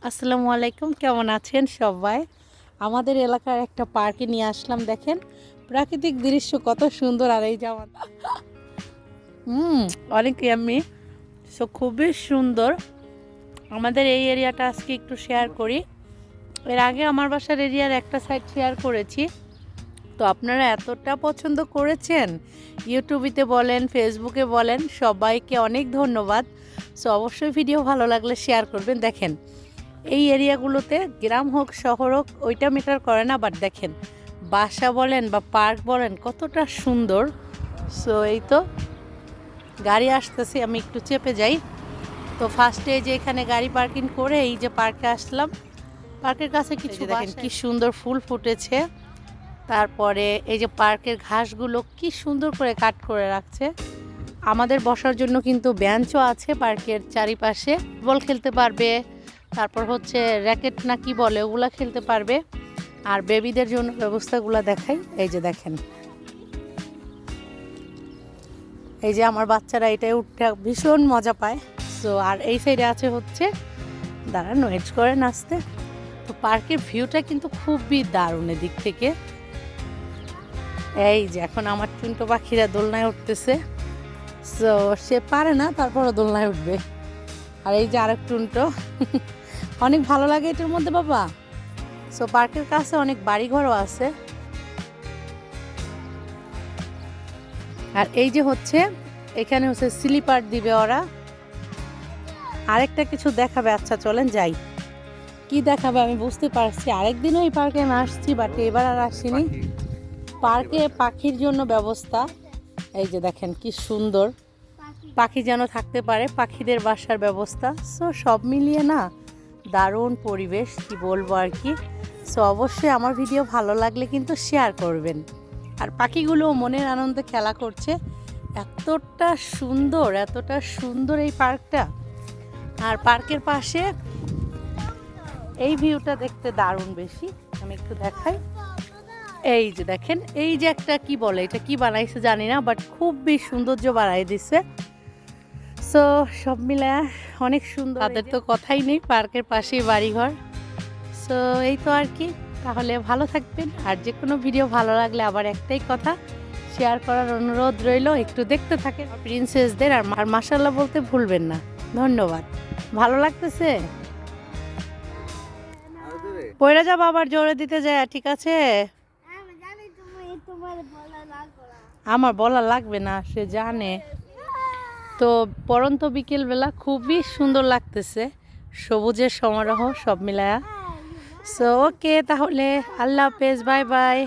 আসসালামু আলাইকুম, কেমন আছেন সবাই? আমাদের এলাকার একটা পার্কে নিয়ে আসলাম। দেখেন প্রাকৃতিক দৃশ্য কত সুন্দর। আর এই যে অনেক ইয়াম্মি। সো খুবই সুন্দর। আমাদের এই এরিয়াটা আজকে একটু শেয়ার করি। এর আগে আমার বাসার এরিয়ার একটা সাইড শেয়ার করেছি। তো আপনারা এতটা পছন্দ করেছেন, ইউটিউবেতে বলেন, ফেসবুকে বলেন, সবাইকে অনেক ধন্যবাদ। সো অবশ্যই ভিডিও ভালো লাগলে শেয়ার করবেন। দেখেন এই এরিয়াগুলোতে গ্রাম হোক শহর হোক ওইটা ম্যাটার করে না, বাট দেখেন বাসা বলেন বা পার্ক বলেন কতটা সুন্দর। সো এই তো গাড়ি আসতেছে, আমি একটু চেপে যাই। তো ফার্স্টে যে এখানে গাড়ি পার্কিং করে এই যে পার্কে আসলাম। পার্কের কাছে কিছু দেখেন কি সুন্দর ফুল ফুটেছে। তারপরে এই যে পার্কের ঘাসগুলো কি সুন্দর করে কাট করে রাখছে। আমাদের বসার জন্য কিন্তু বেঞ্চও আছে পার্কের চারিপাশে। বল খেলতে পারবে, তারপর হচ্ছে র্যাকেট না কি বলে ওগুলা খেলতে পারবে। আর বেবিদের জন্য ব্যবস্থাগুলো দেখাই। এই যে দেখেন, এই যে আমার বাচ্চারা এটাই উঠতে ভীষণ মজা পায়। সো আর এই সাইডে আছে হচ্ছে দাঁড়ান ওয়েট করে নাচতে। তো পার্কের ভিউটা কিন্তু খুবই দারুণ এদিক থেকে। এই যে এখন আমার টুনটো পাখিরা দোলনায় উঠতেছে। সো সে পারে না, তারপরও দোলনায় উঠবে। আর এই যে আরেক টুনটো অনেক ভালো লাগে এটার মধ্যে বাবা। সো পার্কের কাছে অনেক বাড়িঘরও আছে। আর এই যে হচ্ছে এখানে হচ্ছে স্লিপার দিবে ওরা। আরেকটা কিছু দেখাবে। আচ্ছা চলেন যাই, কি দেখাবে আমি বুঝতে পারছি। আরেকদিনও এই পার্কে আমি আসছি, বাট এবার আর আসিনি। পার্কে পাখির জন্য ব্যবস্থা, এই যে দেখেন কি সুন্দর। পাখি যেন থাকতে পারে, পাখিদের বাসার ব্যবস্থা। সো সব মিলিয়ে না দারুণ পরিবেশ, কি বলবো আর কি। সো অবশ্যই আমার ভিডিও ভালো লাগলে কিন্তু শেয়ার করবেন। আর পাখিগুলো মনের আনন্দে খেলা করছে। এতটা সুন্দর, এতটা সুন্দর এই পার্কটা। আর পার্কের পাশে এই ভিউটা দেখতে দারুণ বেশি। আমি একটু দেখাই। এই যে দেখেন, এই যে একটা কি বলে, এটা কি বানাইছে জানি না, বাট খুবই সৌন্দর্য বাড়াই দিছে। সো সব মিলে অনেক সুন্দর। তাদের তো কথাই নেই, পার্কের পাশেই বাড়িঘর। সো এই তো আর কি। তাহলে ভালো থাকবেন। আর যে কোনো ভিডিও ভালো লাগলে আবার একটাই কথা, শেয়ার করার অনুরোধ রইল। একটু দেখতে থাকেন প্রিন্সেসদের। আর মাশাআল্লাহ বলতে ভুলবেন না। ধন্যবাদ। ভালো লাগতেছে? পয়রা যাবো আবার জোরে দিতে যায়, ঠিক আছে? আমার বলা লাগবে না, সে জানে। তো পরন্ত বিকেলবেলা খুবই সুন্দর লাগতেছে, সবুজের সমারোহ সব মিলায়া। সো ওকে, তাহলে আল্লাহ হাফেজ, বাই বাই।